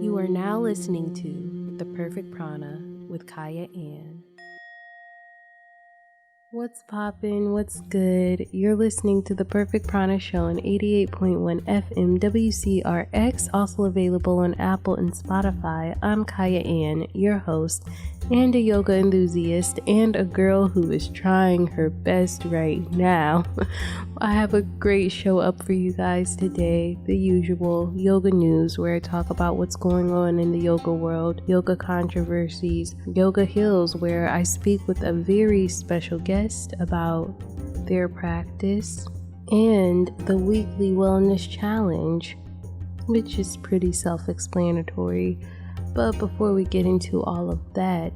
You are now listening to The Perfect Prana with Kyah Ann. What's poppin'? What's good? You're listening to The Perfect Prana Show on 88.1 FM WCRX, also available on Apple and Spotify. I'm Kyah Ann, your host, and a yoga enthusiast, and a girl who is trying her best right now. I have a great show up for you guys today. The usual yoga news, where I talk about what's going on in the yoga world, yoga controversies, yoga hills, where I speak with a very special guest about their practice, and the weekly wellness challenge, which is pretty self-explanatory. But before we get into all of that,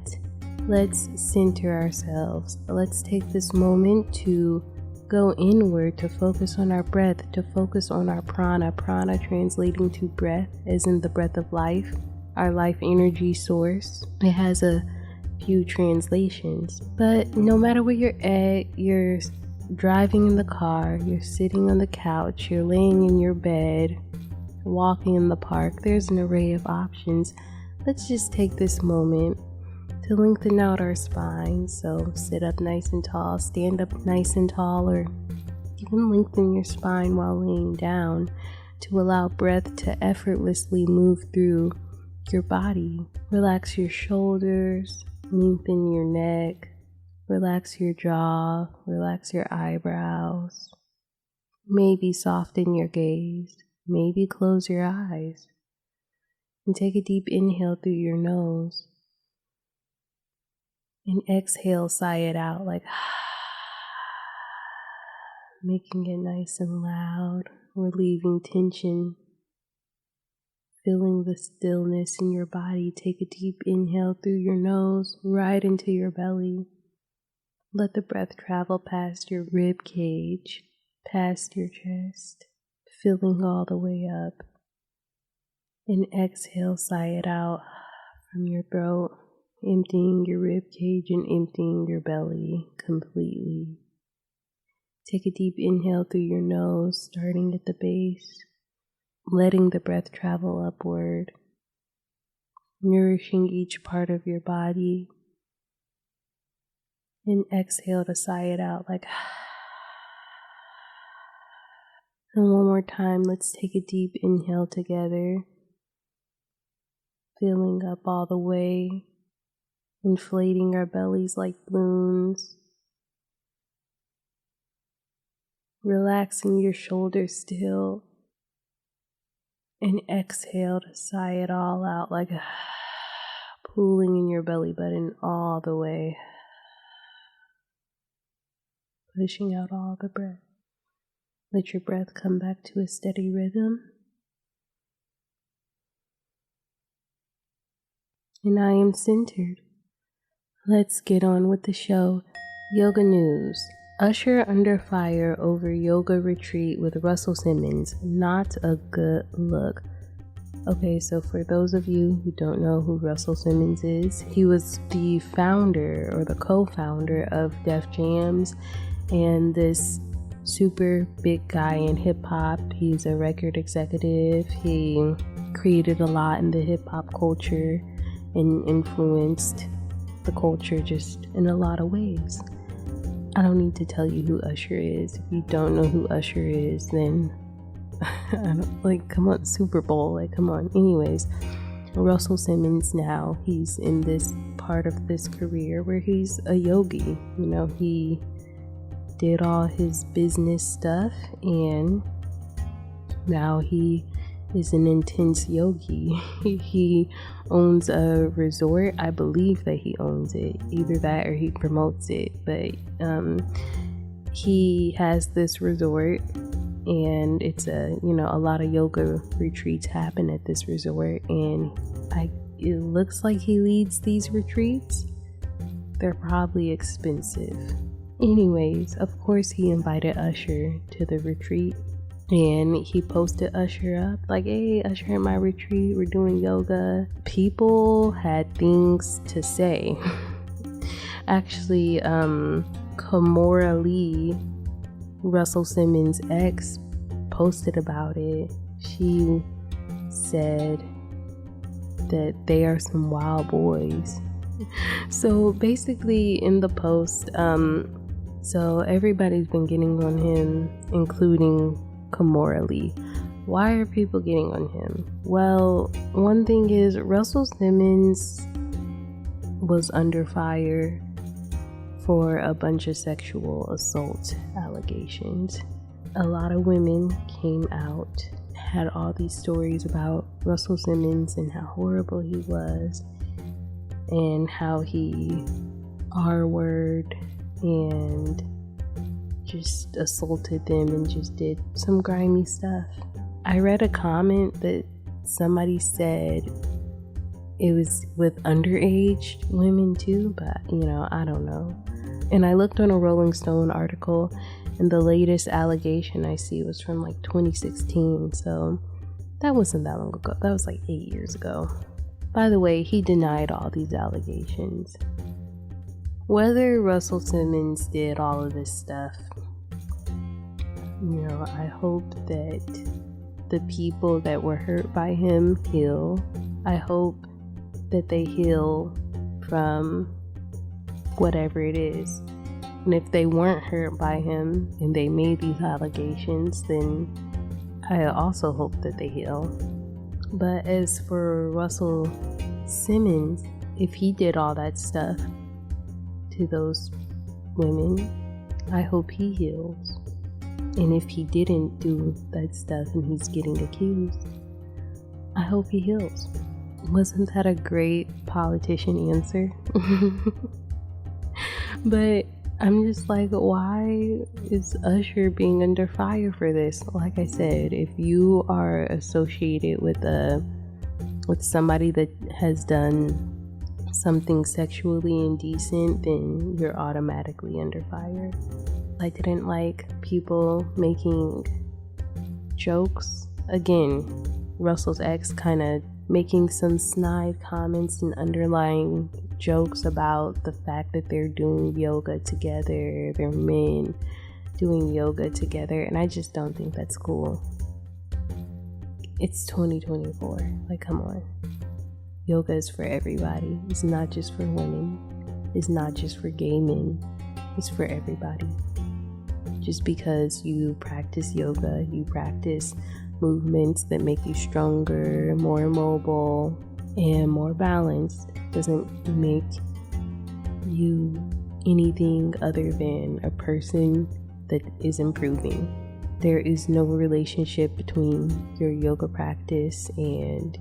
let's center ourselves. Let's take this moment to go inward, to focus on our breath, to focus on our prana. Prana translating to breath, as in the breath of life, our life energy source. It has a few translations, but no matter where you're at, you're driving in the car, you're sitting on the couch, you're laying in your bed, walking in the park, there's an array of options. Let's just take this moment to lengthen out our spine. So sit up nice and tall, stand up nice and tall, or even lengthen your spine while laying down to allow breath to effortlessly move through your body. Relax your shoulders, lengthen your neck, relax your jaw, relax your eyebrows. Maybe soften your gaze, maybe close your eyes. And take a deep inhale through your nose. And exhale, sigh it out like making it nice and loud, relieving tension, feeling the stillness in your body. Take a deep inhale through your nose, right into your belly. Let the breath travel past your rib cage, past your chest, filling all the way up. And exhale, sigh it out from your throat, emptying your rib cage and emptying your belly completely. Take a deep inhale through your nose, starting at the base, letting the breath travel upward, nourishing each part of your body. And exhale to sigh it out like And one more time, let's take a deep inhale together. Filling up all the way, inflating our bellies like balloons, relaxing your shoulders still, and exhale to sigh it all out like pooling in your belly button all the way, pushing out all the breath. Let your breath come back to a steady rhythm. And I am centered. Let's get on with the show. Yoga news. Usher under fire over yoga retreat with Russel Simmons. Not a good look. Okay, so for those of you who don't know who Russel Simmons is, he was the founder or the co-founder of Def Jams, and this super big guy in hip hop. He's a record executive. He created a lot in the hip hop culture and influenced the culture just in a lot of ways. I don't need to tell you who Usher is. If you don't know who Usher is, then come on, Super Bowl, come on. Anyways, Russel Simmons now, he's in this part of this career where he's a yogi. He did all his business stuff, and now he is an intense yogi. He owns a resort. I believe that he owns it. Either that or he promotes it. But he has this resort, and it's a lot of yoga retreats happen at this resort, and it looks like he leads these retreats. They're probably expensive. Anyways, of course he invited Usher to the retreat. And he posted Usher up like, hey, Usher in my retreat, we're doing yoga. People had things to say. Actually, Kamora Lee, Russel Simmons' ex, posted about it. She said, that they are some wild boys. So basically in the post, so everybody's been getting on him, including Kimora Lee. Why are people getting on him? Well, one thing is Russel Simmons was under fire for a bunch of sexual assault allegations. A lot of women came out, had all these stories about Russel Simmons and how horrible he was, and how he R-word and just assaulted them and just did some grimy stuff. I read a comment that somebody said it was with underage women too, but I don't know. And I looked on a Rolling Stone article, and the latest allegation I see was from like 2016, so that wasn't that long ago. That was like 8 years ago. By the way, he denied all these allegations. Whether Russel Simmons did all of this stuff, I hope that the people that were hurt by him heal. I hope that they heal from whatever it is. And if they weren't hurt by him and they made these allegations, then I also hope that they heal. But as for Russel Simmons, if he did all that stuff to those women, I hope he heals. And if he didn't do that stuff and he's getting accused, I hope he heals. Wasn't that a great politician answer? But I'm just like, why is Usher being under fire for this? Like I said, if you are associated with somebody that has done something sexually indecent, then you're automatically under fire. I didn't like people making jokes. Again, Russell's ex kind of making some snide comments and underlying jokes about the fact that they're doing yoga together, they're men doing yoga together, and I just don't think that's cool. It's 2024. Like, come on. Yoga is for everybody. It's not just for women. It's not just for gay men. It's for everybody. Just because you practice yoga, you practice movements that make you stronger, more mobile, and more balanced, doesn't make you anything other than a person that is improving. There is no relationship between your yoga practice and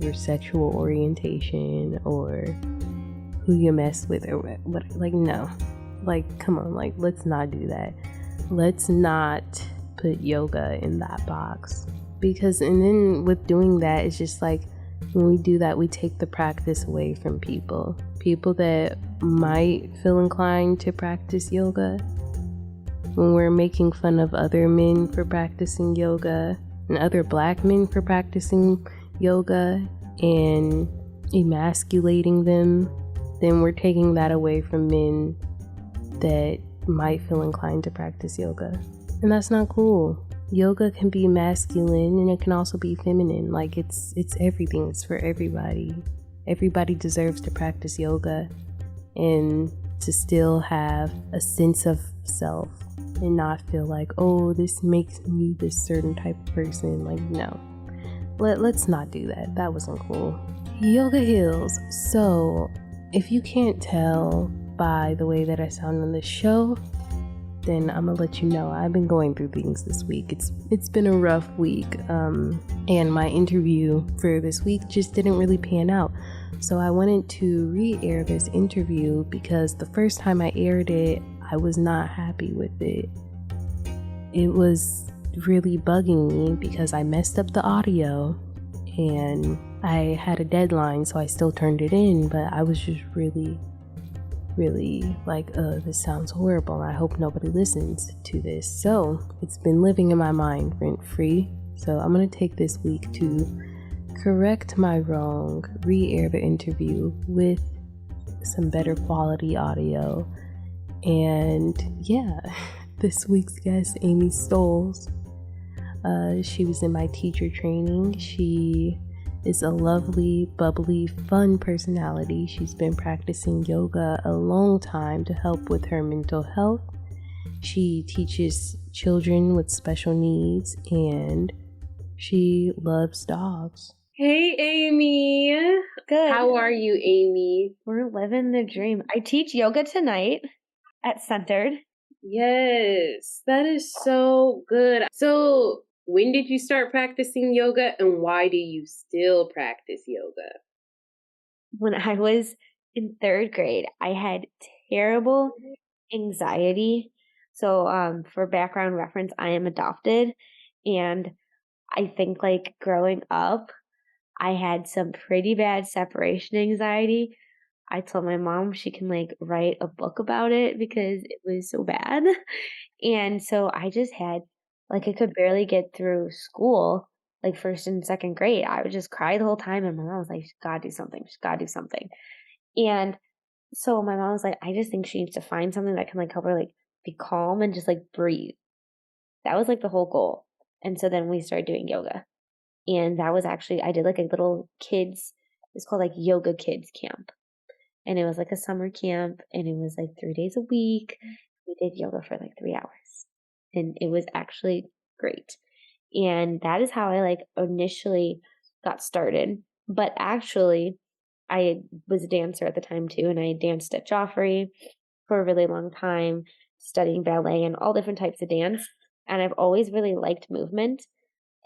your sexual orientation or who you mess with or what. Like, no. Like, come on. Like, let's not do that. Let's not put yoga in that box. Because, and then with doing that, it's just like, when we do that, we take the practice away from people. People that might feel inclined to practice yoga. When we're making fun of other men for practicing yoga and other black men for practicing yoga and emasculating them, then we're taking that away from men that might feel inclined to practice yoga. And that's not cool. Yoga can be masculine and it can also be feminine. Like, it's everything. It's for everybody. Everybody deserves to practice yoga and to still have a sense of self and not feel like, oh, this makes me this certain type of person. Like, no. Let's not do that. That wasn't cool. Yoga heals. So, if you can't tell by the way that I sound on this show, then I'm gonna let you know I've been going through things this week. It's been a rough week, and my interview for this week just didn't really pan out. So I wanted to re-air this interview because the first time I aired it, I was not happy with it. It was really bugging me because I messed up the audio and I had a deadline, so I still turned it in, but I was just really like, this sounds horrible. I hope nobody listens to this. So it's been living in my mind rent free. So I'm going to take this week to correct my wrong, re-air the interview with some better quality audio. And yeah, this week's guest, Amy Stoles, she was in my teacher training. She is a lovely, bubbly, fun personality. She's been practicing yoga a long time to help with her mental health. She teaches children with special needs, and she loves dogs. Hey, Amy. Good. How are you, Amy? We're living the dream. I teach yoga tonight at Centered. Yes, that is so good. So, when did you start practicing yoga, and why do you still practice yoga? When I was in 3rd grade, I had terrible anxiety. So, for background reference, I am adopted, and I think like growing up, I had some pretty bad separation anxiety. I told my mom she can like write a book about it because it was so bad. And so I just had like I could barely get through school, like 1st and 2nd grade. I would just cry the whole time and my mom was like, she's gotta do something, she's gotta do something. And so my mom was like, I just think she needs to find something that can like help her like be calm and just like breathe. That was like the whole goal. And so then we started doing yoga. And that was actually I did like a little it's called like Yoga Kids Camp. And it was like a summer camp and it was like 3 days a week. We did yoga for like 3 hours. And it was actually great. And that is how I like initially got started. But actually, I was a dancer at the time too, and I danced at Joffrey for a really long time, studying ballet and all different types of dance. And I've always really liked movement.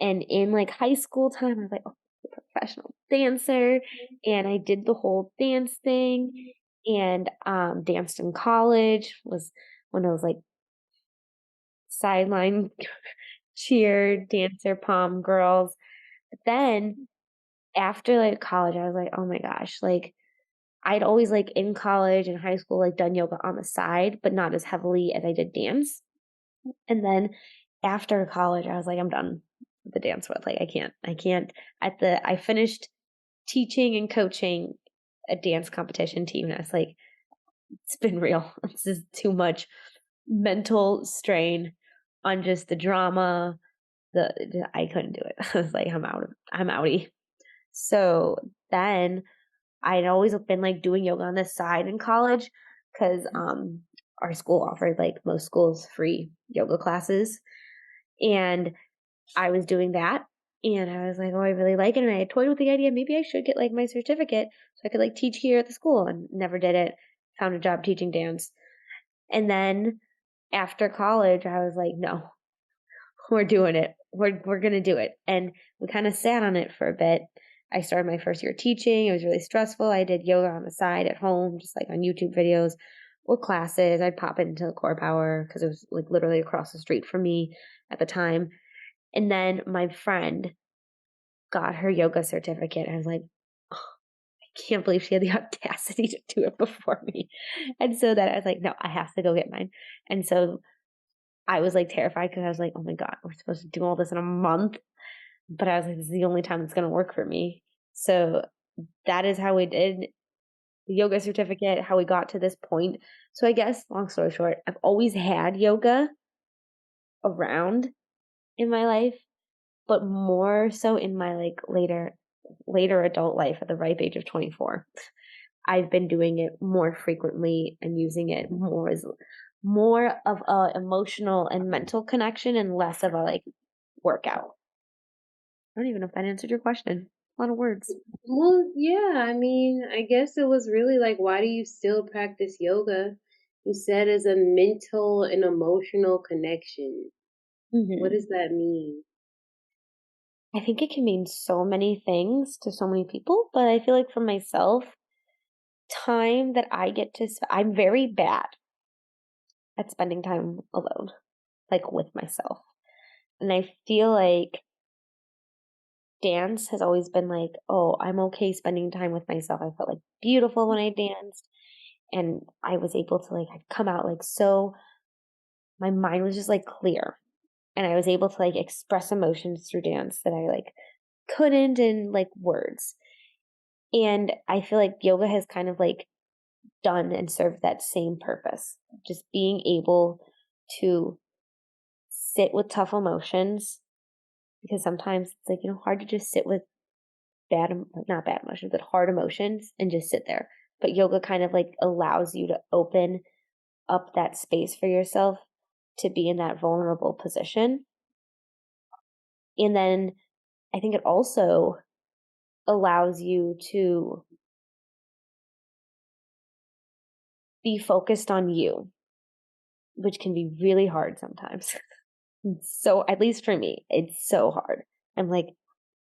And in like high school time, I was like, oh, I'm a professional dancer. And I did the whole dance thing and danced in college, was one of those like sideline cheer dancer pom girls. But then after like college, I was like, oh my gosh, like I'd always like in college and high school, like done yoga on the side, but not as heavily as I did dance. And then after college, I was like, I'm done with the dance world. Like I can't I finished teaching and coaching a dance competition team. And I was like, it's been real. This is too much mental strain on just the drama. I couldn't do it. I was like, I'm outie. So then I'd always been like doing yoga on the side in college because our school offered like most schools free yoga classes. And I was doing that and I was like, oh, I really like it. And I had toyed with the idea, maybe I should get like my certificate so I could like teach here at the school and never did it. Found a job teaching dance. And then after college, I was like, no, we're doing it. We're going to do it. And we kind of sat on it for a bit. I started my first year teaching. It was really stressful. I did yoga on the side at home, just like on YouTube videos or classes. I'd pop into the Core Power because it was like literally across the street from me at the time. And then my friend got her yoga certificate. And I was like, oh, I can't believe she had the audacity to do it before me. And so that I was like, no, I have to go get mine. And so I was like terrified because I was like, oh my God, we're supposed to do all this in a month. But I was like, this is the only time it's going to work for me. So that is how we did the yoga certificate, how we got to this point. So I guess, long story short, I've always had yoga around in my life, but more so in my like later adult life at the ripe age of 24. I've been doing it more frequently and using it more as more of a emotional and mental connection and less of a like workout. I don't even know if that answered your question. A lot of words. Well, yeah, I mean, I guess it was really like, why do you still practice yoga? You said as a mental and emotional connection. What does that mean? I think it can mean so many things to so many people, but I feel like for myself, time that I get to, I'm very bad at spending time alone, like with myself. And I feel like dance has always been like, oh, I'm okay spending time with myself. I felt like beautiful when I danced and I was able to like, I'd come out like so, my mind was just like clear and I was able to like express emotions through dance that I like couldn't in like words. And I feel like yoga has kind of like done and served that same purpose. Just being able to sit with tough emotions because sometimes it's like, hard to just sit with not bad emotions, but hard emotions and just sit there. But yoga kind of like allows you to open up that space for yourself to be in that vulnerable position. And then I think it also allows you to be focused on you, which can be really hard sometimes. So, at least for me, it's so hard. I'm like,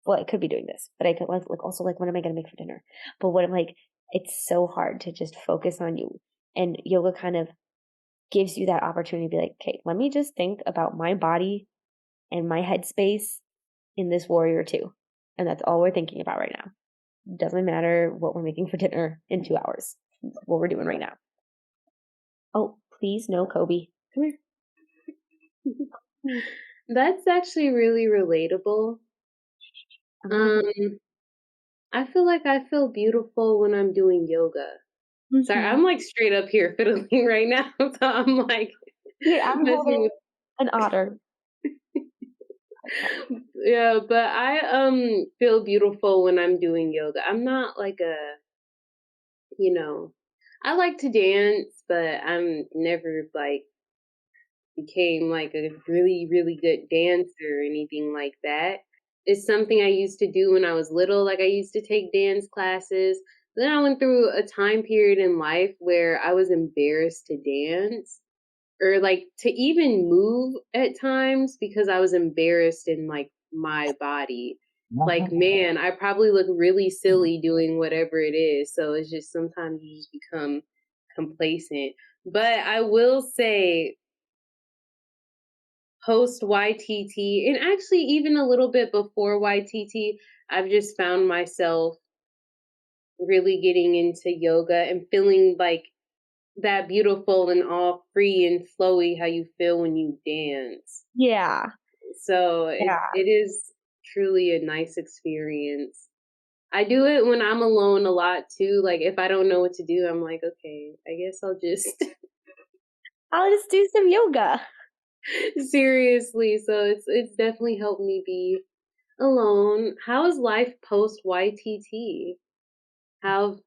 well, I could be doing this, but I could like also like, what am I going to make for dinner? But what I'm like, it's so hard to just focus on you. And yoga kind of gives you that opportunity to be like, okay, let me just think about my body and my headspace in this warrior two. And that's all we're thinking about right now. Doesn't matter what we're making for dinner in 2 hours. That's what we're doing right now. Oh, please, no, Kobe. Come here. That's actually really relatable. I feel like I feel beautiful when I'm doing yoga. Sorry, I'm like straight up here fiddling right now. So I'm like, yeah, I'm messing holding with. an otter. Yeah, but I feel beautiful when I'm doing yoga. I'm not like a, you know, I like to dance, but I'm never like became like a really, really good dancer or anything like that. It's something I used to do when I was little. Like I used to take dance classes. Then I went through a time period in life where I was embarrassed to dance or like to even move at times because I was embarrassed in like my body. Like, man, I probably look really silly doing whatever it is. So it's just sometimes you just become complacent. But I will say, post YTT, and actually even a little bit before YTT, I've just found myself really getting into yoga and feeling like that beautiful and all free and flowy how you feel when you dance. Yeah. So it is truly a nice experience. I do it when I'm alone a lot too. Like if I don't know what to do, I'm like, okay, I guess I'll just I'll just do some yoga. seriously. So it's definitely helped me be alone. How is life post YTT? How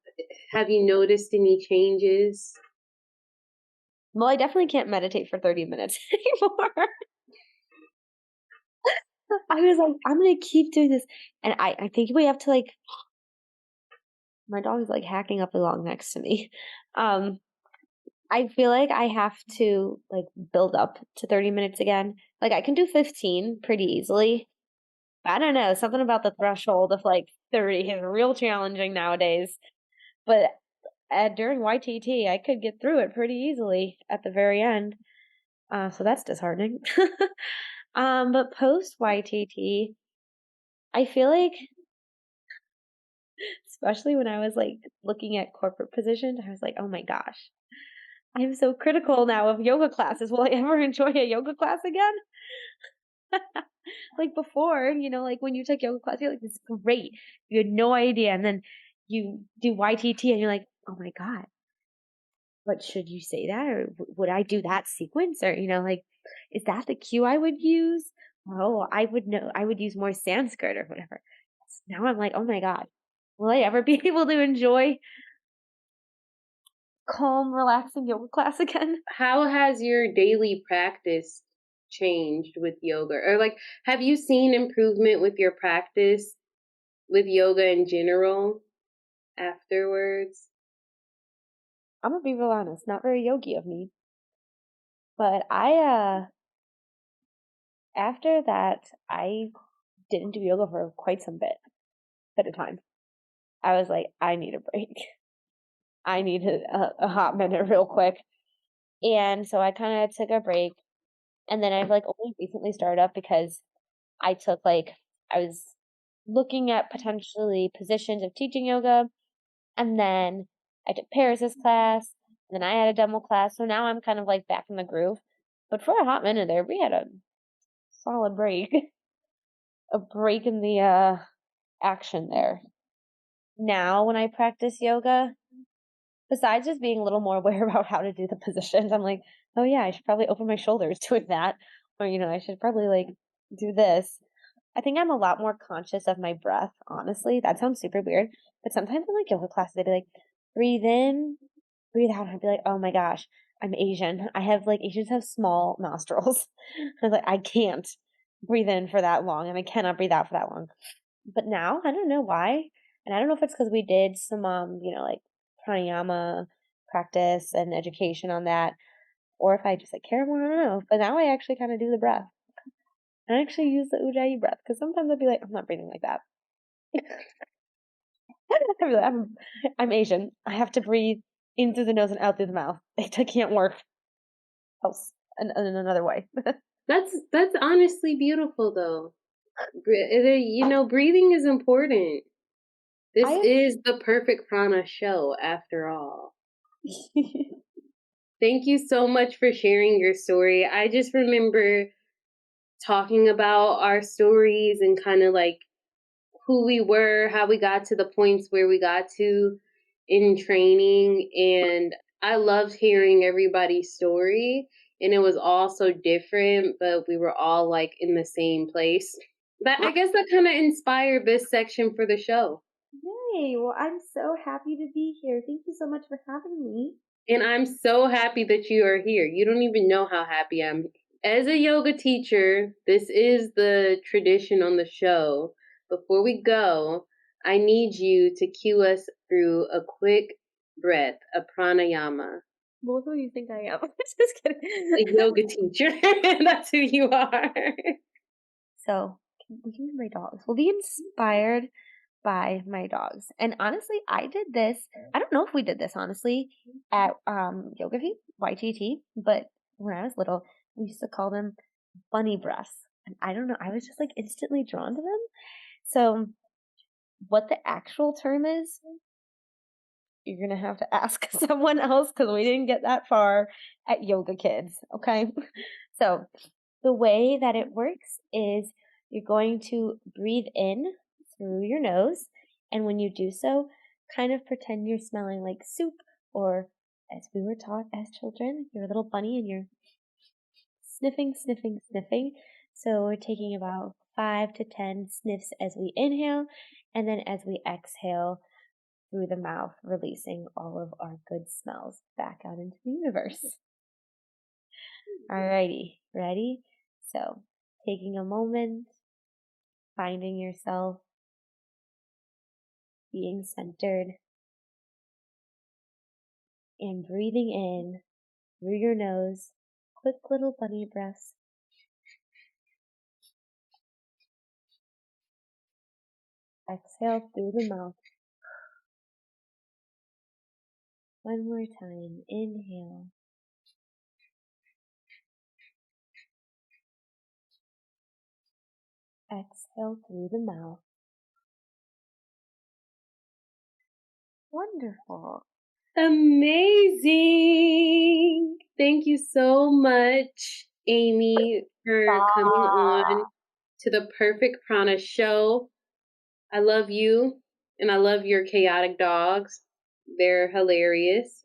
have you noticed any changes? Well, I definitely can't meditate for 30 minutes anymore. I was like, I'm gonna keep doing this. And I think we have to like my dog is like hacking up along next to me. Um, I feel like I have to like build up to 30 minutes again. Like I can do 15 pretty easily. I don't know, something about the threshold of like 30 is real challenging nowadays. But during YTT, I could get through it pretty easily at the very end. So that's disheartening. But post YTT, I feel like, especially when I was like looking at corporate positions, I was like, oh my gosh, I'm so critical now of yoga classes. Will I ever enjoy a yoga class again? Like before, like when you took yoga class, you're like, this is great. You had no idea. And then you do YTT and you're like, oh my God, but should you say that? Or would I do that sequence? Or, like, is that the cue I would use? Oh, I would know, I would use more Sanskrit or whatever. So now I'm like, oh my God, will I ever be able to enjoy calm, relaxing yoga class again? How has your daily practice changed with yoga? Or like have you seen improvement with your practice with yoga in general afterwards? I'm gonna be real honest, not very yogi of me. But after that, I didn't do yoga for quite some bit at a time. I was like, I need a break. I need a hot minute real quick. And so I kind of took a break. And then I've like only recently started up because I took like, I was looking at potentially positions of teaching yoga. And then I took Paris's class. And then I had a demo class. So now I'm kind of like back in the groove. But for a hot minute there, we had a solid break, a break in the action there. Now when I practice yoga, besides just being a little more aware about how to do the positions, I'm like, oh yeah, I should probably open my shoulders doing that. Or, I should probably like do this. I think I'm a lot more conscious of my breath, honestly. That sounds super weird. But sometimes in like yoga classes, they'd be like, breathe in, breathe out. And I'd be like, oh my gosh, I'm Asian. Asians have small nostrils. I was like, I can't breathe in for that long and I cannot breathe out for that long. But now I don't know why. And I don't know if it's because we did some, like pranayama practice and education on that, or if I just like care more. I don't know. But now I actually kind of do the breath. I actually use the Ujjayi breath because sometimes I'd be like, I'm not breathing like that. I'd be like, I'm Asian. I have to breathe in through the nose and out through the mouth. It can't work else in another way. That's honestly beautiful, though. Breathing is important. This is the perfect prana show, after all. Thank you so much for sharing your story. I just remember talking about our stories and kind of like who we were, how we got to the points where we got to in training. And I loved hearing everybody's story. And it was all so different, but we were all like in the same place. But I guess that kind of inspired this section for the show. Yay! Well, I'm so happy to be here. Thank you so much for having me. And I'm so happy that you are here. You don't even know how happy I'm. As a yoga teacher, this is the tradition on the show. Before we go, I need you to cue us through a quick breath, a pranayama. Well, who do you think I am? Just kidding. A yoga teacher. That's who you are. So, we can be my dogs. We'll be inspired by my dogs. And honestly, I did this. I don't know if we did this honestly at Yoga Feet, YTT, but when I was little, we used to call them bunny breaths. And I don't know, I was just like instantly drawn to them. So what the actual term is, you're going to have to ask someone else because we didn't get that far at Yoga Kids, okay? So the way that it works is you're going to breathe in through your nose, and when you do so, kind of pretend you're smelling like soup, or as we were taught as children, you're a little bunny and you're sniffing, sniffing, sniffing. So we're taking about 5 to 10 sniffs as we inhale, and then as we exhale through the mouth, releasing all of our good smells back out into the universe. Alrighty, ready? So, taking a moment, finding yourself, being centered, and breathing in through your nose, quick little bunny breaths. Exhale through the mouth. One more time, inhale. Exhale through the mouth. Wonderful. Amazing. Thank you so much, Amy, for coming on to the Perfect Prana show. I love you, and I love your chaotic dogs. They're hilarious.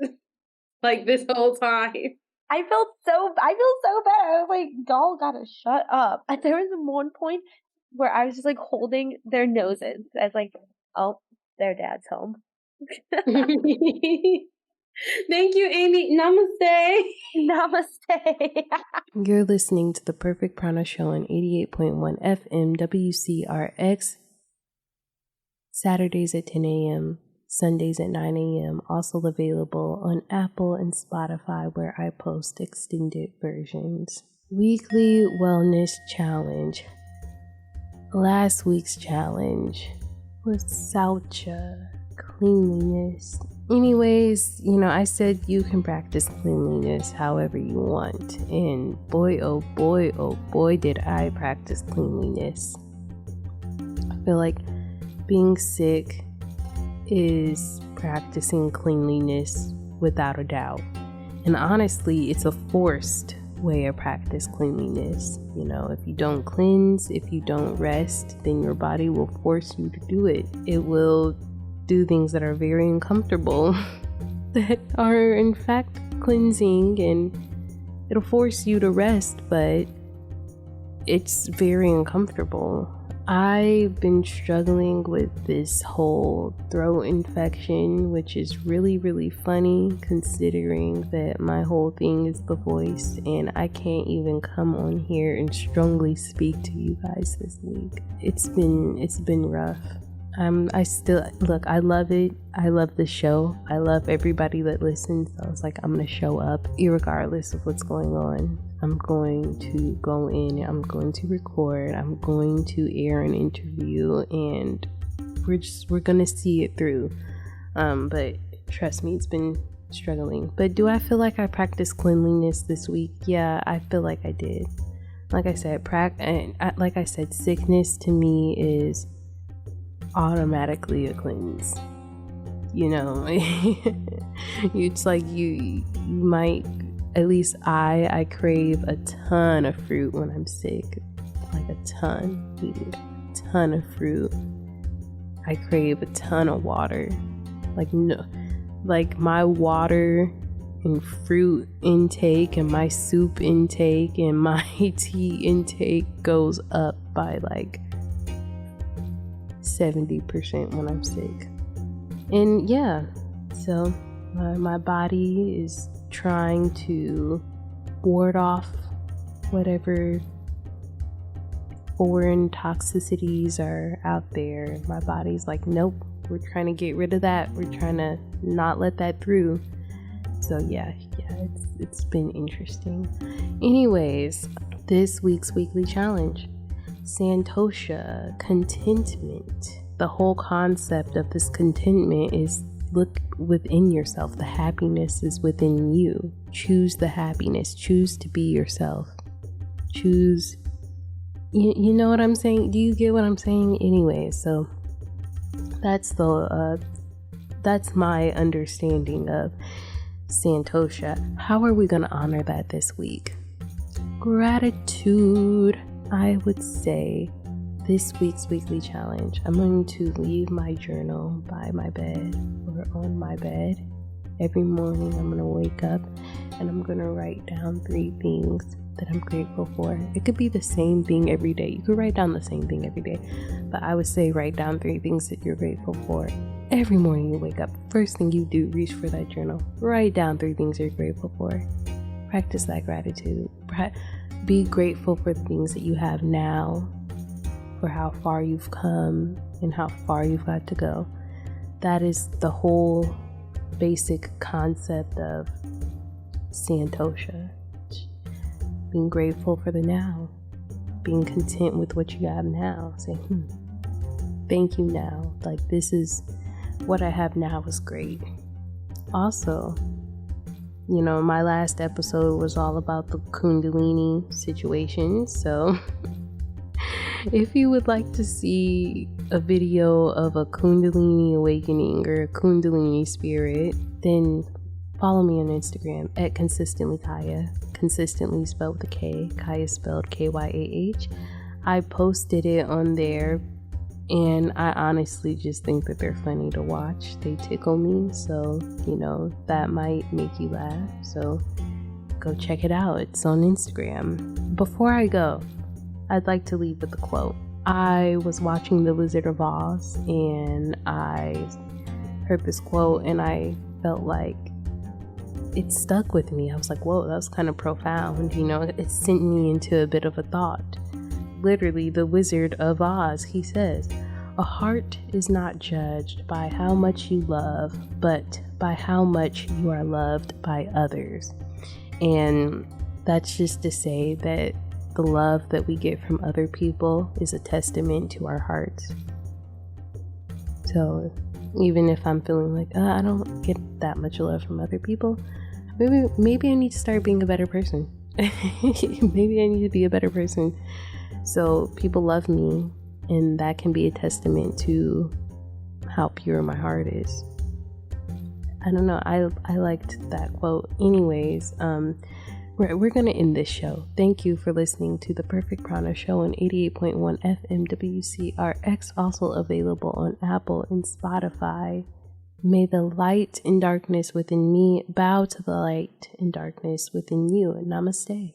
Like this whole time. I feel so bad. I was like, y'all gotta shut up. And there was one point where I was just like holding their noses. I was like, oh, their dad's home. Thank you, Amy. Namaste. Namaste. You're listening to the Perfect Prana Show on 88.1 FM WCRX. Saturdays at 10 a.m., Sundays at 9 a.m. Also available on Apple and Spotify, where I post extended versions. Weekly Wellness Challenge. Last week's challenge was Saucha, cleanliness. Anyways, I said you can practice cleanliness however you want. And boy, oh boy, did I practice cleanliness. I feel like being sick is practicing cleanliness without a doubt. And honestly, it's a forced way of practice cleanliness. If you don't cleanse, if you don't rest, then your body will force you to do it. It will do things that are very uncomfortable that are in fact cleansing, and it'll force you to rest, but it's very uncomfortable. I've been struggling with this whole throat infection, which is really, really funny considering that my whole thing is the voice, and I can't even come on here and strongly speak to you guys this week. It's been rough. I still look, I love it. I love the show. I love everybody that listens. So I was like, I'm gonna show up irregardless of what's going on. I'm going to go in, I'm going to record, I'm going to air an interview, and we're gonna see it through. But trust me, it's been struggling. But do I feel like I practiced cleanliness this week? Yeah, I feel like I did. Like I said, sickness to me is automatically a cleanse. You know, it's like you might, at least I crave a ton of fruit when I'm sick. Like a ton, dude. A ton of fruit. I crave a ton of water. Like my water and fruit intake and my soup intake and my tea intake goes up by like 70% when I'm sick. And yeah, so my body is trying to ward off whatever foreign toxicities are out there. My body's like, nope, we're trying to get rid of that. We're trying to not let that through. So yeah, it's been interesting. Anyways, this week's weekly challenge, Santosha, contentment. The whole concept of this contentment is look within yourself. The happiness is within you. Choose the happiness. Choose to be yourself. Choose. You know what I'm saying? Do you get what I'm saying? Anyway, so that's my understanding of Santosha. How are we going to honor that this week? Gratitude. I would say this week's weekly challenge, I'm going to leave my journal by my bed or on my bed. Every morning I'm going to wake up and I'm going to write down 3 things that I'm grateful for. It could be the same thing every day. You could write down the same thing every day, but I would say write down 3 things that you're grateful for. Every morning you wake up, first thing you do, reach for that journal. Write down 3 things you're grateful for. Practice that gratitude. Be grateful for the things that you have now, for how far you've come and how far you've got to go. That is the whole basic concept of Santosha. Being grateful for the now. Being content with what you have now. Saying, thank you now. Like, this is what I have now is great. Also, you know, my last episode was all about the Kundalini situation. So if you would like to see a video of a Kundalini awakening or a Kundalini spirit, then follow me on Instagram at consistently Kyah. Consistently spelled with a K. Kyah spelled Kyah. I posted it on there, and I honestly just think that they're funny to watch. They tickle me, so you know that might make you laugh. So go check it out. It's on Instagram. Before I go, I'd like to leave with a quote. I was watching The Wizard of Oz and I heard this quote and I felt like it stuck with me. I was like, whoa, that was kind of profound. You know, it sent me into a bit of a thought. Literally, the Wizard of Oz, he says, a heart is not judged by how much you love, but by how much you are loved by others. And that's just to say that the love that we get from other people is a testament to our hearts. So even if I'm feeling like I don't get that much love from other people, maybe I need to start being a better person. Maybe I need to be a better person so people love me, and that can be a testament to how pure my heart is. I don't know, I liked that quote. Anyways, we're gonna end this show. Thank you for listening to the Perfect Prana Show on 88.1 FM WCRX, also available on Apple and Spotify. May the light and darkness within me bow to the light and darkness within you. Namaste.